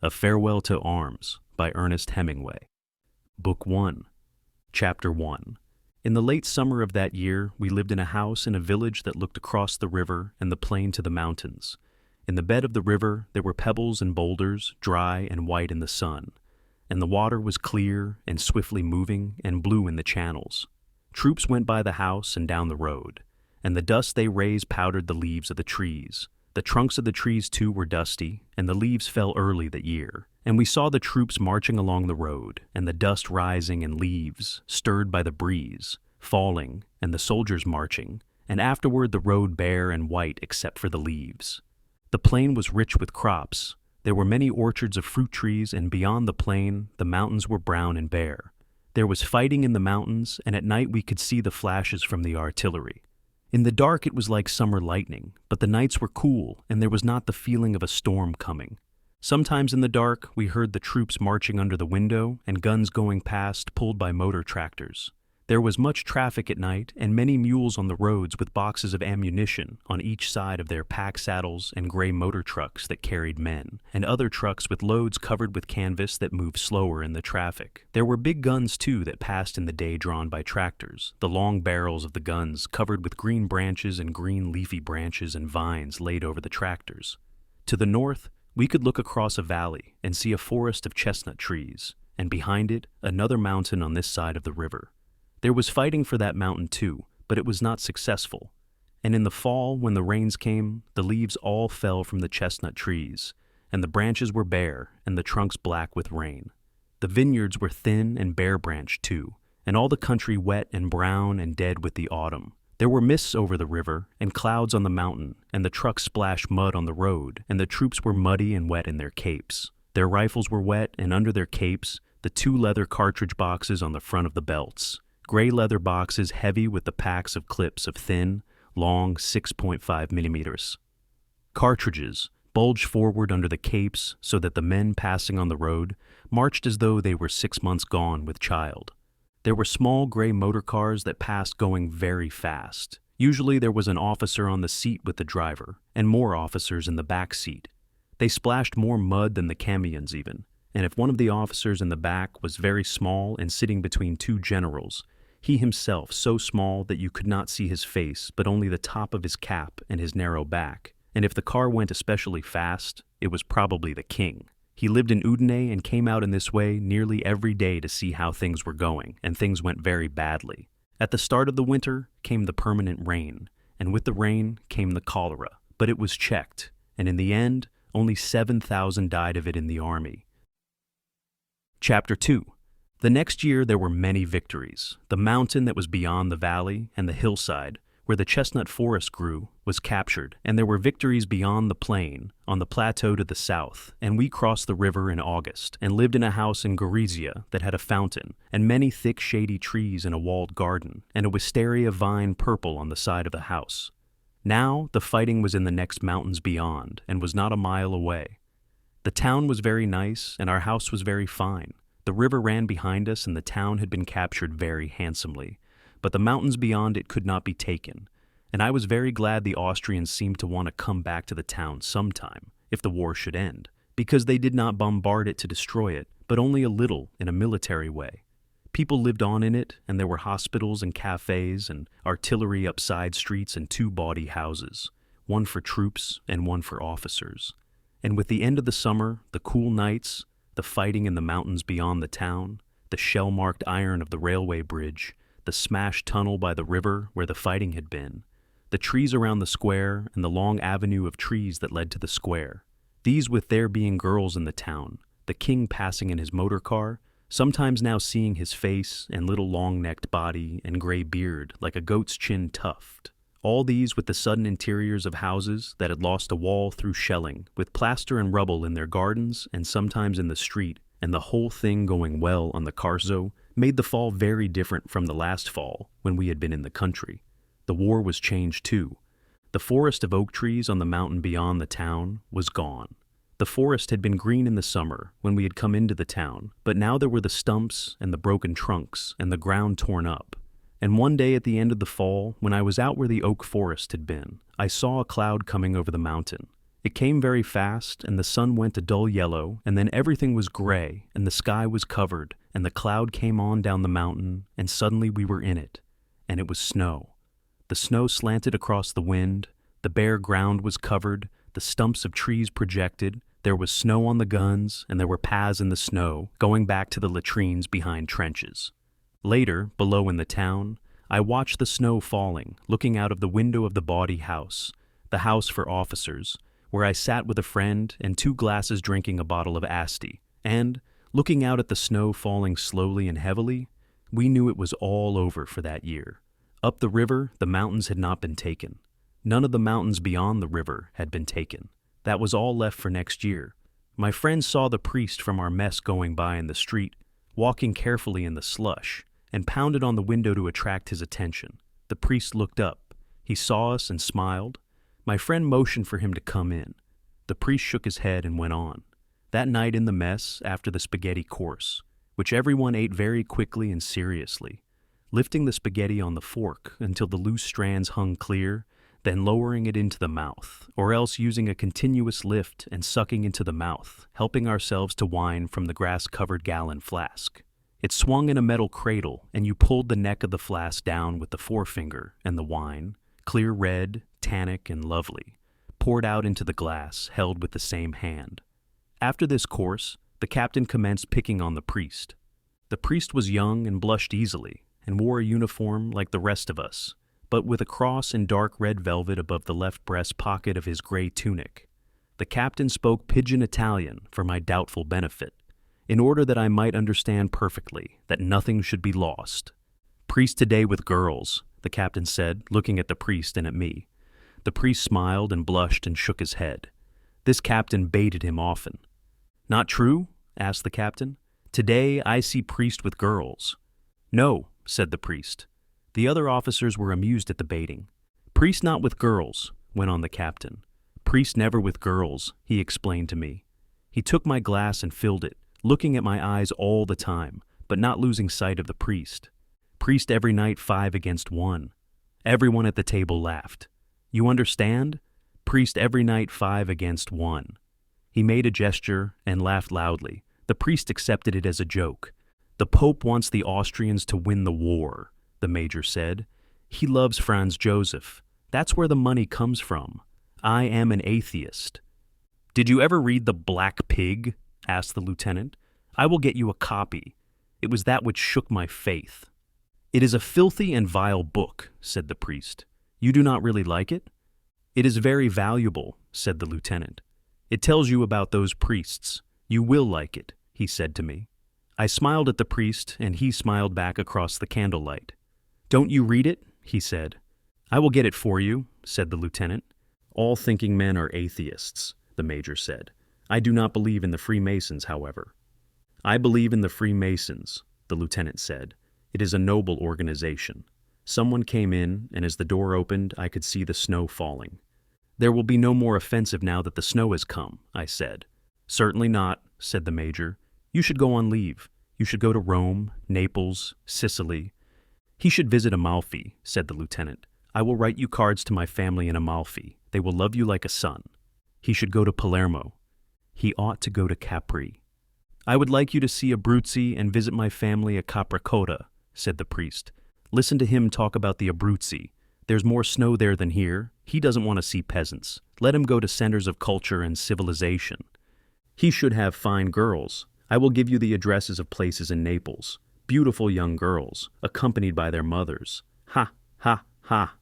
A Farewell to Arms by Ernest Hemingway. Book 1, Chapter 1. In the late summer of that year, we lived in a house in a village that looked across the river and the plain to the mountains. In the bed of the river, there were pebbles and boulders, dry and white in the sun, and the water was clear and swiftly moving and blue in the channels. Troops went by the house and down the road, and the dust they raised powdered the leaves of the trees. The trunks of the trees, too, were dusty, and the leaves fell early that year. And we saw the troops marching along the road, and the dust rising and leaves, stirred by the breeze, falling, and the soldiers marching, and afterward the road bare and white except for the leaves. The plain was rich with crops. There were many orchards of fruit trees, and beyond the plain the mountains were brown and bare. There was fighting in the mountains, and at night we could see the flashes from the artillery. In the dark it was like summer lightning, but the nights were cool, and there was not the feeling of a storm coming. Sometimes in the dark we heard the troops marching under the window and guns going past pulled by motor tractors. There was much traffic at night and many mules on the roads with boxes of ammunition on each side of their pack saddles and gray motor trucks that carried men, and other trucks with loads covered with canvas that moved slower in the traffic. There were big guns, too, that passed in the day drawn by tractors, the long barrels of the guns covered with green branches and green leafy branches and vines laid over the tractors. To the north, we could look across a valley and see a forest of chestnut trees, and behind it, another mountain on this side of the river. There was fighting for that mountain too, but it was not successful. And in the fall, when the rains came, the leaves all fell from the chestnut trees, and the branches were bare, and the trunks black with rain. The vineyards were thin and bare-branched too, and all the country wet and brown and dead with the autumn. There were mists over the river, and clouds on the mountain, and the trucks splashed mud on the road, and the troops were muddy and wet in their capes. Their rifles were wet, and under their capes, the 2 leather cartridge boxes on the front of the belts. Gray leather boxes heavy with the packs of clips of thin, long 6.5 millimeters. Cartridges bulged forward under the capes so that the men passing on the road marched as though they were 6 months gone with child. There were small gray motor cars that passed going very fast. Usually there was an officer on the seat with the driver, and more officers in the back seat. They splashed more mud than the camions even, and if one of the officers in the back was very small and sitting between 2 generals, he himself so small that you could not see his face but only the top of his cap and his narrow back, and if the car went especially fast, it was probably the king. He lived in Udine and came out in this way nearly every day to see how things were going, and things went very badly. At the start of the winter came the permanent rain, and with the rain came the cholera, but it was checked, and in the end, only 7,000 died of it in the army. Chapter 2. The next year there were many victories. The mountain that was beyond the valley and the hillside, where the chestnut forest grew, was captured, and there were victories beyond the plain, on the plateau to the south, and we crossed the river in August, and lived in a house in Gorizia that had a fountain, and many thick shady trees in a walled garden, and a wisteria vine purple on the side of the house. Now the fighting was in the next mountains beyond, and was not a mile away. The town was very nice, and our house was very fine. The river ran behind us, and the town had been captured very handsomely, but the mountains beyond it could not be taken, and I was very glad the Austrians seemed to want to come back to the town sometime, if the war should end, because they did not bombard it to destroy it, but only a little in a military way. People lived on in it, and there were hospitals and cafes and artillery up side streets and 2 bawdy houses, one for troops and one for officers. And with the end of the summer, the cool nights, the fighting in the mountains beyond the town, the shell-marked iron of the railway bridge, the smashed tunnel by the river where the fighting had been, the trees around the square, and the long avenue of trees that led to the square. These with there being girls in the town, the king passing in his motor car, sometimes now seeing his face and little long-necked body and gray beard like a goat's chin tuft. All these with the sudden interiors of houses that had lost a wall through shelling, with plaster and rubble in their gardens and sometimes in the street, and the whole thing going well on the Carso, made the fall very different from the last fall when we had been in the country. The war was changed too. The forest of oak trees on the mountain beyond the town was gone. The forest had been green in the summer when we had come into the town, but now there were the stumps and the broken trunks and the ground torn up. And one day at the end of the fall, when I was out where the oak forest had been, I saw a cloud coming over the mountain. It came very fast, and the sun went a dull yellow, and then everything was gray, and the sky was covered, and the cloud came on down the mountain, and suddenly we were in it, and it was snow. The snow slanted across the wind, the bare ground was covered, the stumps of trees projected, there was snow on the guns, and there were paths in the snow, going back to the latrines behind trenches. Later, below in the town, I watched the snow falling, looking out of the window of the bawdy house, the house for officers, where I sat with a friend and 2 glasses drinking a bottle of Asti, and, looking out at the snow falling slowly and heavily, we knew it was all over for that year. Up the river, the mountains had not been taken. None of the mountains beyond the river had been taken. That was all left for next year. My friend saw the priest from our mess going by in the street, walking carefully in the slush, and pounded on the window to attract his attention. The priest looked up. He saw us and smiled. My friend motioned for him to come in. The priest shook his head and went on. That night in the mess, after the spaghetti course, which everyone ate very quickly and seriously, lifting the spaghetti on the fork until the loose strands hung clear, then lowering it into the mouth, or else using a continuous lift and sucking into the mouth, helping ourselves to wine from the grass-covered gallon flask. It swung in a metal cradle, and you pulled the neck of the flask down with the forefinger, and the wine, clear red, tannic, and lovely, poured out into the glass, held with the same hand. After this course, the captain commenced picking on the priest. The priest was young and blushed easily, and wore a uniform like the rest of us, but with a cross in dark red velvet above the left breast pocket of his gray tunic. The captain spoke pidgin Italian for my doubtful benefit, in order that I might understand perfectly that nothing should be lost. "Priest today with girls," the captain said, looking at the priest and at me. The priest smiled and blushed and shook his head. This captain baited him often. "Not true?" asked the captain. "Today I see priest with girls." "No," said the priest. The other officers were amused at the baiting. "Priest not with girls," went on the captain. "Priest never with girls," he explained to me. He took my glass and filled it, looking at my eyes all the time, but not losing sight of the priest. "Priest every night 5 against 1. Everyone at the table laughed. "You understand? Priest every night 5 against 1. He made a gesture and laughed loudly. The priest accepted it as a joke. "The Pope wants the Austrians to win the war," the major said. "He loves Franz Joseph. That's where the money comes from. I am an atheist." "Did you ever read The Black Pig?" asked the lieutenant. "I will get you a copy. It was that which shook my faith." "It is a filthy and vile book," said the priest. "You do not really like it?" "It is very valuable," said the lieutenant. "It tells you about those priests. You will like it," he said to me. I smiled at the priest, and he smiled back across the candlelight. "Don't you read it?" he said. "I will get it for you," said the lieutenant. "All thinking men are atheists," the major said. "I do not believe in the Freemasons, however." "I believe in the Freemasons," the lieutenant said. "It is a noble organization." Someone came in, and as the door opened, I could see the snow falling. "There will be no more offensive now that the snow has come," I said. "Certainly not," said the major. "You should go on leave. You should go to Rome, Naples, Sicily." "He should visit Amalfi," said the lieutenant. "I will write you cards to my family in Amalfi. They will love you like a son." "He should go to Palermo." "He ought to go to Capri." "I would like you to see Abruzzi and visit my family at Capricotta," said the priest. "Listen to him talk about the Abruzzi. There's more snow there than here. He doesn't want to see peasants. Let him go to centers of culture and civilization. He should have fine girls. I will give you the addresses of places in Naples. Beautiful young girls, accompanied by their mothers. Ha, ha, ha."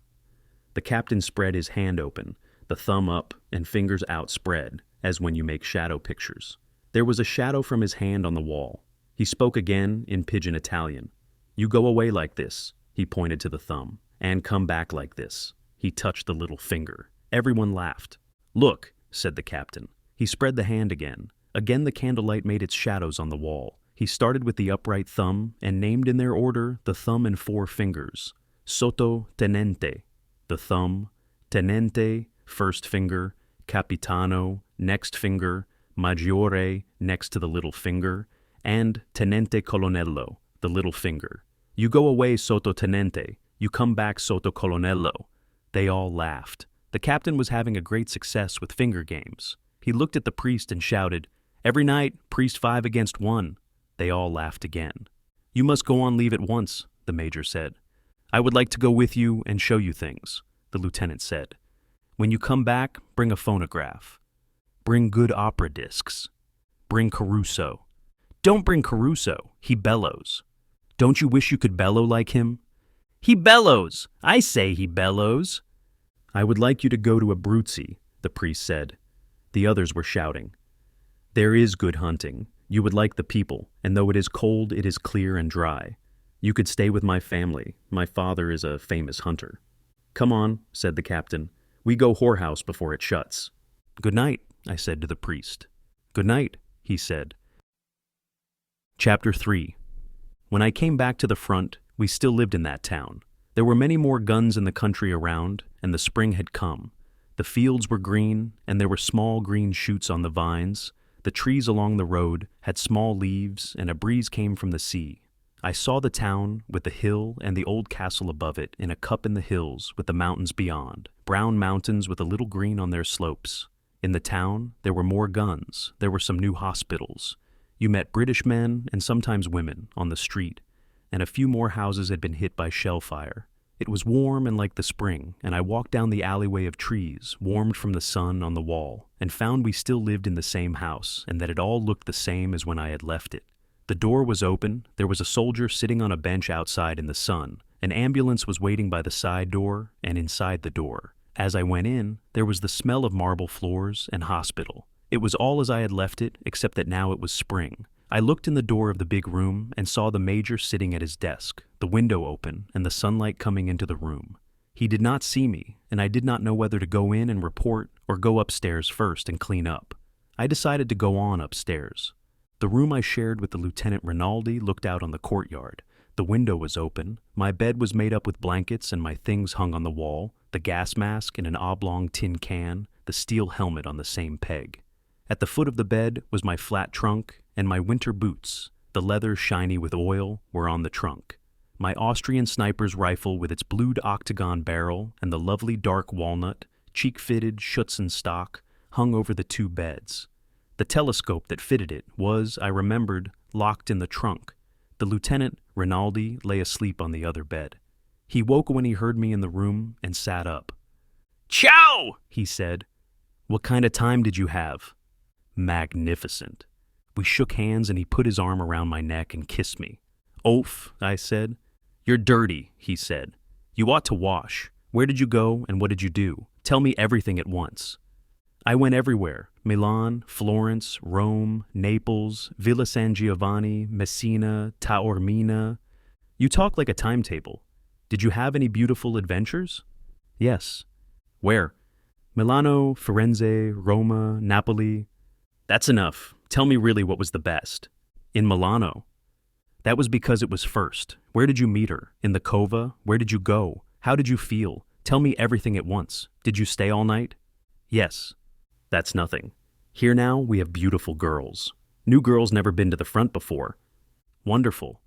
The captain spread his hand open, the thumb up and fingers outspread, as when you make shadow pictures. There was a shadow from his hand on the wall. He spoke again in pidgin Italian. "You go away like this," he pointed to the thumb, "and come back like this." He touched the little finger. Everyone laughed. "Look," said the captain. He spread the hand again. Again the candlelight made its shadows on the wall. He started with the upright thumb and named in their order the thumb and 4 fingers. Sotto tenente, the thumb; tenente, first finger; capitano, next finger; maggiore, next to the little finger; and tenente colonnello, the little finger. "You go away sotto tenente. You come back sotto colonnello." They all laughed. The captain was having a great success with finger games. He looked at the priest and shouted, "Every night, priest 5 against 1. They all laughed again. "You must go on leave at once," the major said. "I would like to go with you and show you things," the lieutenant said. "When you come back, bring a phonograph. Bring good opera discs. Bring Caruso." "Don't bring Caruso. He bellows." "Don't you wish you could bellow like him?" "He bellows! I say he bellows!" "I would like you to go to Abruzzi," the priest said. The others were shouting. "There is good hunting. You would like the people, and though it is cold, it is clear and dry. You could stay with my family. My father is a famous hunter." "Come on," said the captain. "We go whorehouse before it shuts." "Good night," I said to the priest. "Good night," he said. Chapter 3. When I came back to the front, we still lived in that town. There were many more guns in the country around, and the spring had come. The fields were green, and there were small green shoots on the vines. The trees along the road had small leaves, and a breeze came from the sea. I saw the town, with the hill and the old castle above it, in a cup in the hills, with the mountains beyond, brown mountains with a little green on their slopes. In the town, there were more guns, there were some new hospitals. You met British men, and sometimes women, on the street, and a few more houses had been hit by shell fire. It was warm and like the spring, and I walked down the alleyway of trees, warmed from the sun on the wall, and found we still lived in the same house, and that it all looked the same as when I had left it. The door was open, there was a soldier sitting on a bench outside in the sun, an ambulance was waiting by the side door and inside the door. As I went in, there was the smell of marble floors and hospital. It was all as I had left it, except that now it was spring. I looked in the door of the big room and saw the major sitting at his desk, the window open and the sunlight coming into the room. He did not see me, and I did not know whether to go in and report or go upstairs first and clean up. I decided to go on upstairs. The room I shared with the Lieutenant Rinaldi looked out on the courtyard. The window was open, my bed was made up with blankets and my things hung on the wall, the gas mask in an oblong tin can, the steel helmet on the same peg. At the foot of the bed was my flat trunk and my winter boots. The leather shiny with oil were on the trunk. My Austrian sniper's rifle with its blued octagon barrel and the lovely dark walnut, cheek-fitted Schutzen stock hung over the two beds. The telescope that fitted it was, I remembered, locked in the trunk. The Lieutenant, Rinaldi, lay asleep on the other bed. He woke when he heard me in the room and sat up. "Ciao!" he said. "What kind of time did you have?" "Magnificent." We shook hands and he put his arm around my neck and kissed me. "Oaf," I said. "You're dirty," he said. "You ought to wash. Where did you go and what did you do? Tell me everything at once." "I went everywhere. Milan, Florence, Rome, Naples, Villa San Giovanni, Messina, Taormina." "You talk like a timetable. Did you have any beautiful adventures?" "Yes." "Where?" "Milano, Firenze, Roma, Napoli." "That's enough. Tell me really what was the best." "In Milano." "That was because it was first. Where did you meet her? In the Cova? Where did you go? How did you feel? Tell me everything at once. Did you stay all night?" "Yes." "That's nothing. Here now we have beautiful girls. New girls never been to the front before." "Wonderful.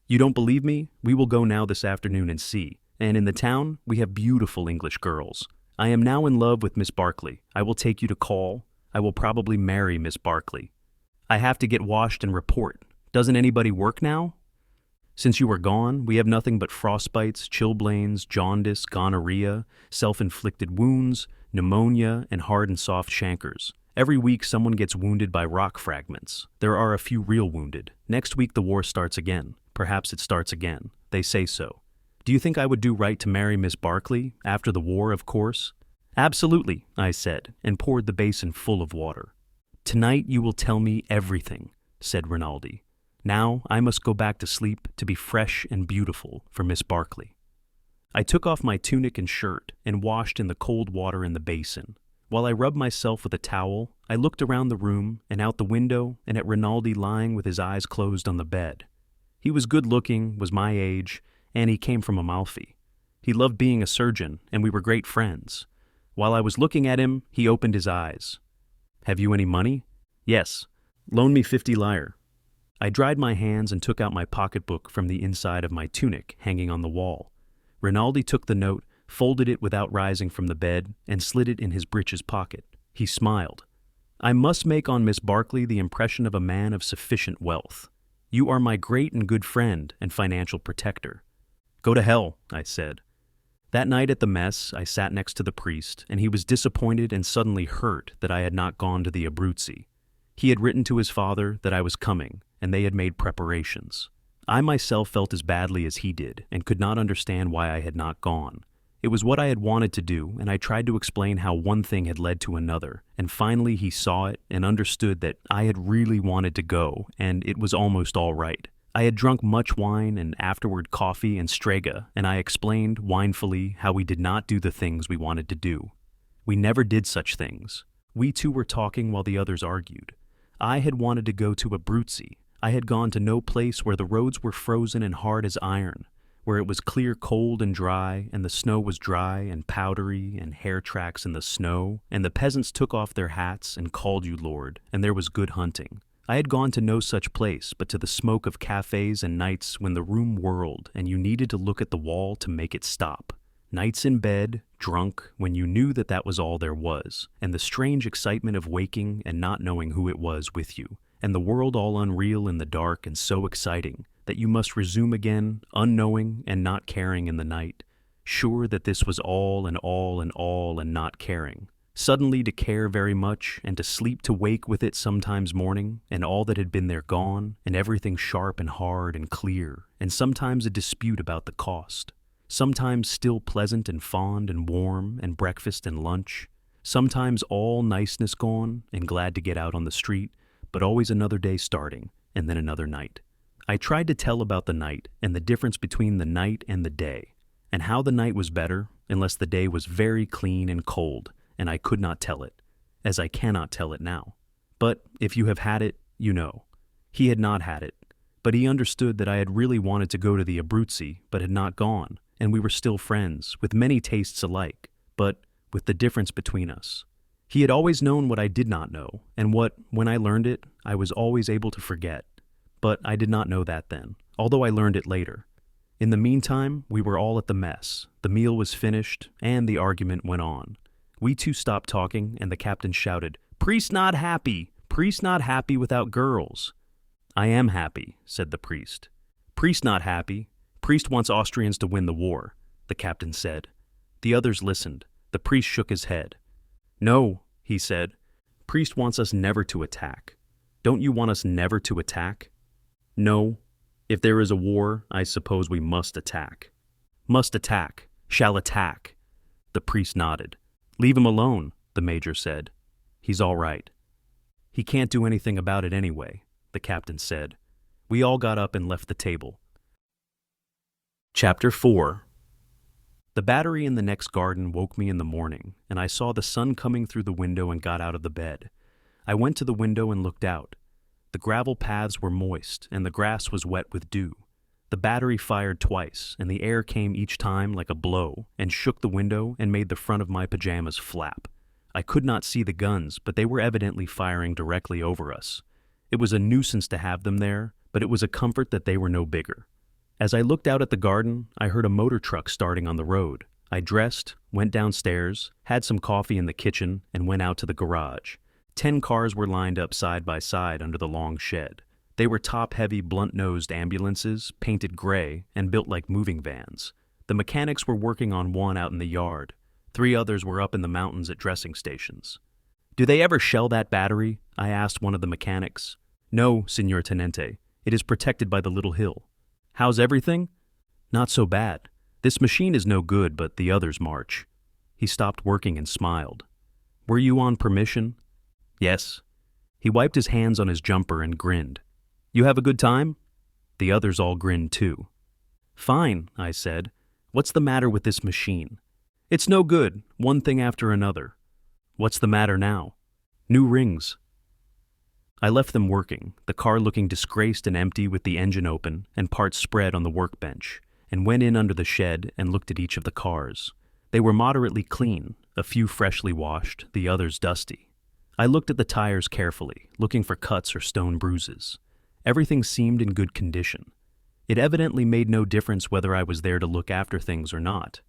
You don't believe me? We will go now this afternoon and see. And in the town, we have beautiful English girls. I am now in love with Miss Barclay. I will take you to call. I will probably marry Miss Barclay. I have to get washed and report. Doesn't anybody work now? Since you were gone, we have nothing but frostbites, chilblains, jaundice, gonorrhea, self-inflicted wounds, pneumonia, and hard and soft chancres. Every week someone gets wounded by rock fragments. There are a few real wounded. Next week the war starts again. Perhaps it starts again. They say so. Do you think I would do right to marry Miss Barclay? After the war, of course." "Absolutely," I said, and poured the basin full of water. "Tonight you will tell me everything," said Rinaldi. "Now I must go back to sleep to be fresh and beautiful for Miss Barclay." I took off my tunic and shirt and washed in the cold water in the basin. While I rubbed myself with a towel, I looked around the room and out the window and at Rinaldi lying with his eyes closed on the bed. He was good-looking, was my age, and he came from Amalfi. He loved being a surgeon, and we were great friends. While I was looking at him, he opened his eyes. "Have you any money?" "Yes. Loan me 50 lire." I dried my hands and took out my pocketbook from the inside of my tunic hanging on the wall. Rinaldi took the note, folded it without rising from the bed, and slid it in his breeches pocket. He smiled. "I must make on Miss Barclay the impression of a man of sufficient wealth. You are my great and good friend and financial protector." "Go to hell," I said. That night at the mess, I sat next to the priest, and he was disappointed and suddenly hurt that I had not gone to the Abruzzi. He had written to his father that I was coming, and they had made preparations. I myself felt as badly as he did, and could not understand why I had not gone. It was what I had wanted to do, and I tried to explain how one thing had led to another, and finally he saw it and understood that I had really wanted to go, and it was almost all right. I had drunk much wine and afterward coffee and strega, and I explained, winefully, how we did not do the things we wanted to do. We never did such things. We two were talking while the others argued. I had wanted to go to Abruzzi. I had gone to no place where the roads were frozen and hard as iron, where it was clear cold and dry, and the snow was dry and powdery, and hair tracks in the snow, and the peasants took off their hats and called you lord, and there was good hunting. I had gone to no such place, but to the smoke of cafes and nights when the room whirled and you needed to look at the wall to make it stop. Nights in bed, drunk, when you knew that that was all there was, and the strange excitement of waking and not knowing who it was with you, and the world all unreal in the dark and so exciting that you must resume again, unknowing and not caring in the night, sure that this was all and all and all and not caring. Suddenly to care very much, and to sleep to wake with it sometimes morning, and all that had been there gone, and everything sharp and hard and clear, and sometimes a dispute about the cost. Sometimes still pleasant and fond and warm, and breakfast and lunch. Sometimes all niceness gone, and glad to get out on the street, but always another day starting, and then another night. I tried to tell about the night, and the difference between the night and the day, and how the night was better, unless the day was very clean and cold, and I could not tell it, as I cannot tell it now. But if you have had it, you know. He had not had it, but he understood that I had really wanted to go to the Abruzzi, but had not gone, and we were still friends, with many tastes alike, but with the difference between us. He had always known what I did not know, and what, when I learned it, I was always able to forget. But I did not know that then, although I learned it later. In the meantime, we were all at the mess, the meal was finished, and the argument went on. We two stopped talking, and the captain shouted, "Priest not happy! Priest not happy without girls!" "I am happy," said the priest. "Priest not happy. Priest wants Austrians to win the war," the captain said. The others listened. The priest shook his head. "No," he said. "Priest wants us never to attack. Don't you want us never to attack?" "No. If there is a war, I suppose we must attack." "Must attack. Shall attack." The priest nodded. "Leave him alone," the major said. "He's all right." "He can't do anything about it anyway," the captain said. We all got up and left the table. Chapter 4. The battery in the next garden woke me in the morning, and I saw the sun coming through the window and got out of the bed. I went to the window and looked out. The gravel paths were moist, and the grass was wet with dew. The battery fired twice, and the air came each time like a blow, and shook the window and made the front of my pajamas flap. I could not see the guns, but they were evidently firing directly over us. It was a nuisance to have them there, but it was a comfort that they were no bigger. As I looked out at the garden, I heard a motor truck starting on the road. I dressed, went downstairs, had some coffee in the kitchen, and went out to the garage. 10 cars were lined up side by side under the long shed. They were top-heavy, blunt-nosed ambulances, painted gray, and built like moving vans. The mechanics were working on one out in the yard. 3 others were up in the mountains at dressing stations. "Do they ever shell that battery?" I asked one of the mechanics. "No, Signor Tenente. It is protected by the little hill." "How's everything?" "Not so bad. This machine is no good, but the others march." He stopped working and smiled. "Were you on permission?" "Yes." He wiped his hands on his jumper and grinned. "You have a good time?" The others all grinned too. "Fine," I said. "What's the matter with this machine?" "It's no good, one thing after another." "What's the matter now?" "New rings." I left them working, the car looking disgraced and empty with the engine open and parts spread on the workbench, and went in under the shed and looked at each of the cars. They were moderately clean, a few freshly washed, the others dusty. I looked at the tires carefully, looking for cuts or stone bruises. Everything seemed in good condition. It evidently made no difference whether I was there to look after things or not.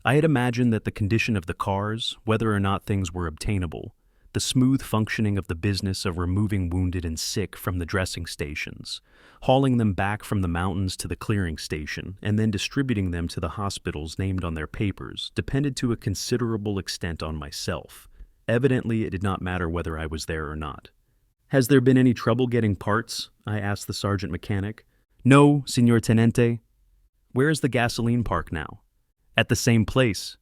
I had imagined that the condition of the cars, whether or not things were obtainable, the smooth functioning of the business of removing wounded and sick from the dressing stations, hauling them back from the mountains to the clearing station, and then distributing them to the hospitals named on their papers, depended to a considerable extent on myself. Evidently, it did not matter whether I was there or not. "Has there been any trouble getting parts?" I asked the sergeant mechanic. "No, Signor Tenente." "Where is the gasoline park now?" "At the same place."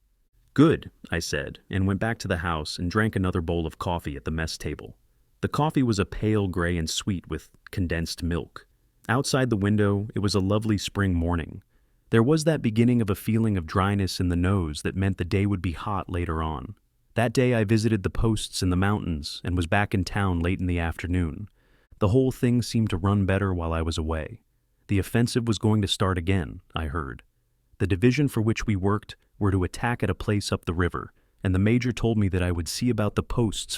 "Good," I said, and went back to the house and drank another bowl of coffee at the mess table. The coffee was a pale gray and sweet with condensed milk. Outside the window, it was a lovely spring morning. There was that beginning of a feeling of dryness in the nose that meant the day would be hot later on. That day I visited the posts in the mountains and was back in town late in the afternoon. The whole thing seemed to run better while I was away. The offensive was going to start again, I heard. The division for which we worked were to attack at a place up the river, and the major told me that I would see about the posts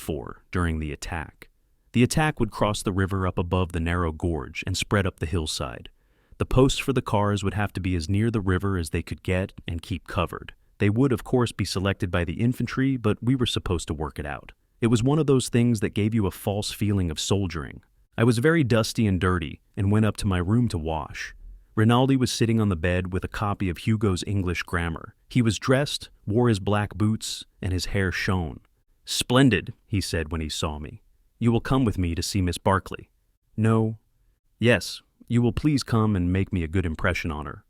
during the attack. The attack would cross the river up above the narrow gorge and spread up the hillside. The posts for the cars would have to be as near the river as they could get and keep covered. They would, of course, be selected by the infantry, but we were supposed to work it out. It was one of those things that gave you a false feeling of soldiering. I was very dusty and dirty and went up to my room to wash. Rinaldi was sitting on the bed with a copy of Hugo's English grammar. He was dressed, wore his black boots, and his hair shone. "Splendid," he said when he saw me. "You will come with me to see Miss Barclay." "No." "Yes, you will please come and make me a good impression on her."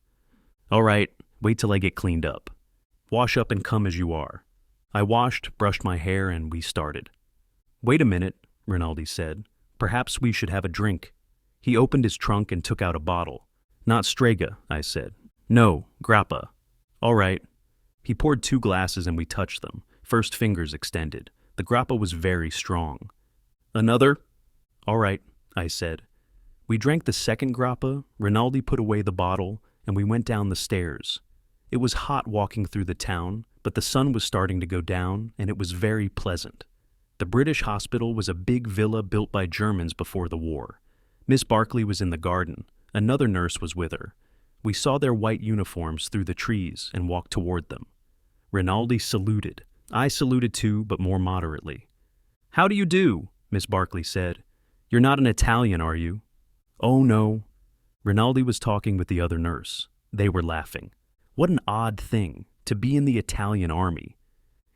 "All right, wait till I get cleaned up. Wash up and come as you are." I washed, brushed my hair, and we started. "Wait a minute," Rinaldi said. "Perhaps we should have a drink." He opened his trunk and took out a bottle. "Not Strega," I said. "No, Grappa." "All right." He poured 2 glasses and we touched them, first fingers extended. The Grappa was very strong. "Another?" "All right," I said. We drank the second Grappa, Rinaldi put away the bottle, and we went down the stairs. It was hot walking through the town, but the sun was starting to go down, and it was very pleasant. The British hospital was a big villa built by Germans before the war. Miss Barclay was in the garden. Another nurse was with her. We saw their white uniforms through the trees and walked toward them. Rinaldi saluted. I saluted too, but more moderately. "How do you do?" Miss Barclay said. "You're not an Italian, are you?" "Oh, no." Rinaldi was talking with the other nurse. They were laughing. What an odd thing, to be in the Italian army.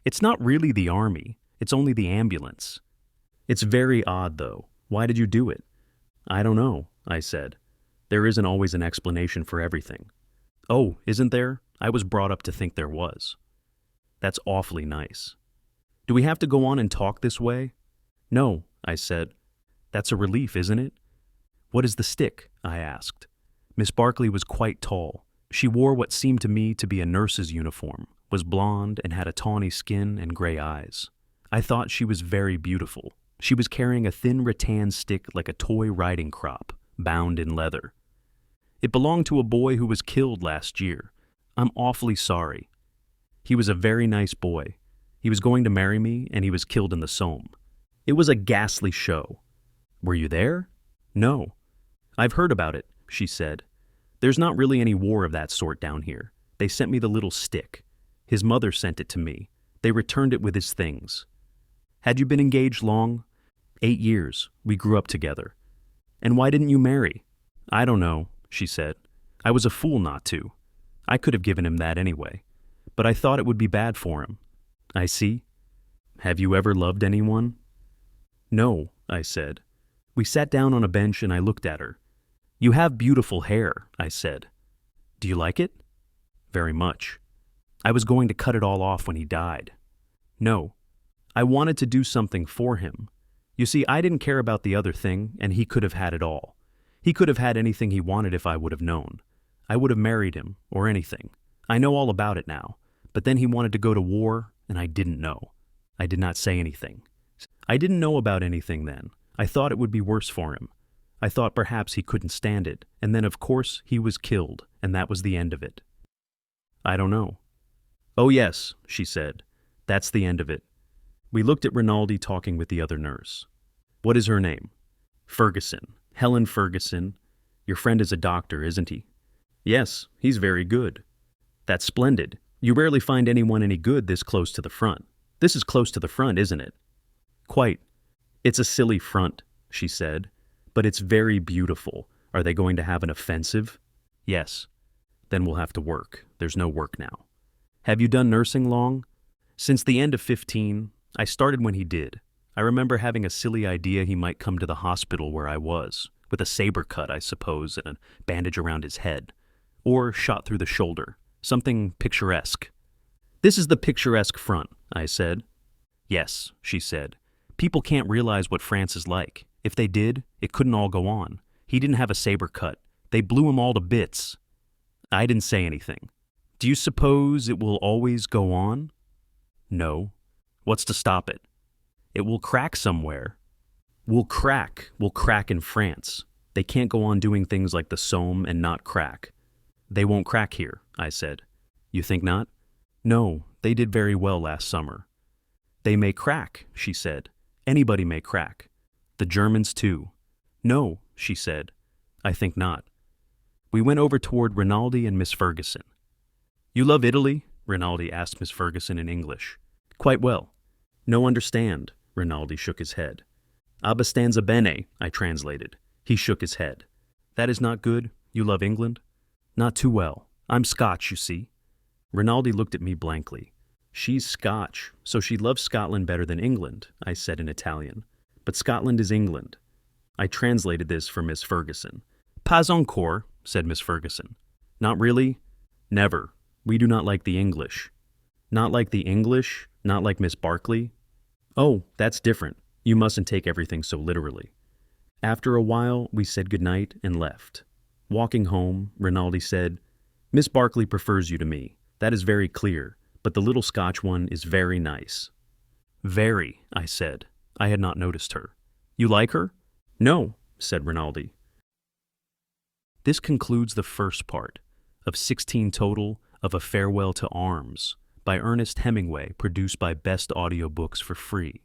It's not really the army, it's only the ambulance. It's very odd, though. Why did you do it? "I don't know," I said. "There isn't always an explanation for everything." "Oh, isn't there? I was brought up to think there was." "That's awfully nice." "Do we have to go on and talk this way?" "No," I said. "That's a relief, isn't it?" "What is the stick?" I asked. Miss Barclay was quite tall. She wore what seemed to me to be a nurse's uniform, was blonde, and had a tawny skin and gray eyes. I thought she was very beautiful. She was carrying a thin rattan stick like a toy riding crop, bound in leather. "It belonged to a boy who was killed last year. I'm awfully sorry. He was a very nice boy. He was going to marry me, and he was killed in the Somme. It was a ghastly show." "Were you there?" "No." "I've heard about it," she said. "There's not really any war of that sort down here. They sent me the little stick. His mother sent it to me. They returned it with his things." "Had you been engaged long?" 8 years. We grew up together." "And why didn't you marry?" "I don't know," she said. "I was a fool not to. I could have given him that anyway. But I thought it would be bad for him." "I see. Have you ever loved anyone?" "No," I said. We sat down on a bench and I looked at her. "You have beautiful hair," I said. "Do you like it?" "Very much." "I was going to cut it all off when he died." "No. I wanted to do something for him. You see, I didn't care about the other thing, and he could have had it all. He could have had anything he wanted if I would have known. I would have married him, or anything. I know all about it now. But then he wanted to go to war, and I didn't know. I did not say anything. I didn't know about anything then. I thought it would be worse for him. I thought perhaps he couldn't stand it, and then of course he was killed, and that was the end of it." "I don't know." "Oh yes," she said. "That's the end of it." We looked at Rinaldi talking with the other nurse. "What is her name?" "Ferguson. Helen Ferguson. Your friend is a doctor, isn't he?" "Yes, he's very good." "That's splendid. You rarely find anyone any good this close to the front. This is close to the front, isn't it? Quite. It's a silly front, she said, but it's very beautiful. Are they going to have an offensive? Yes. Then we'll have to work. There's no work now. Have you done nursing long? Since the end of 15. I started when he did. I remember having a silly idea he might come to the hospital where I was, with a saber cut, I suppose, and a bandage around his head. Or shot through the shoulder. Something picturesque. This is the picturesque front, I said. Yes, she said. People can't realize what France is like. If they did, it couldn't all go on. He didn't have a saber cut. They blew him all to bits. I didn't say anything. Do you suppose it will always go on? No. What's to stop it? It will crack somewhere. We'll crack in France. They can't go on doing things like the Somme and not crack. They won't crack here, I said. You think not? No, they did very well last summer. They may crack, she said. Anybody may crack. The Germans too. No, she said. I think not. We went over toward Rinaldi and Miss Ferguson. You love Italy? Rinaldi asked Miss Ferguson in English. Quite well. No understand, Rinaldi shook his head. Abbastanza bene, I translated. He shook his head. That is not good? You love England? Not too well. I'm Scotch, you see. Rinaldi looked at me blankly. She's Scotch, so she loves Scotland better than England, I said in Italian. But Scotland is England. I translated this for Miss Ferguson. Pas encore, said Miss Ferguson. Not really? Never. We do not like the English. Not like the English? Not like Miss Barclay? Oh, that's different. You mustn't take everything so literally. After a while, we said goodnight and left. Walking home, Rinaldi said, Miss Barclay prefers you to me. That is very clear, but the little Scotch one is very nice. Very, I said. I had not noticed her. You like her? No, said Rinaldi. This concludes the first part of 16 total of A Farewell to Arms by Ernest Hemingway, produced by Best Audiobooks for free.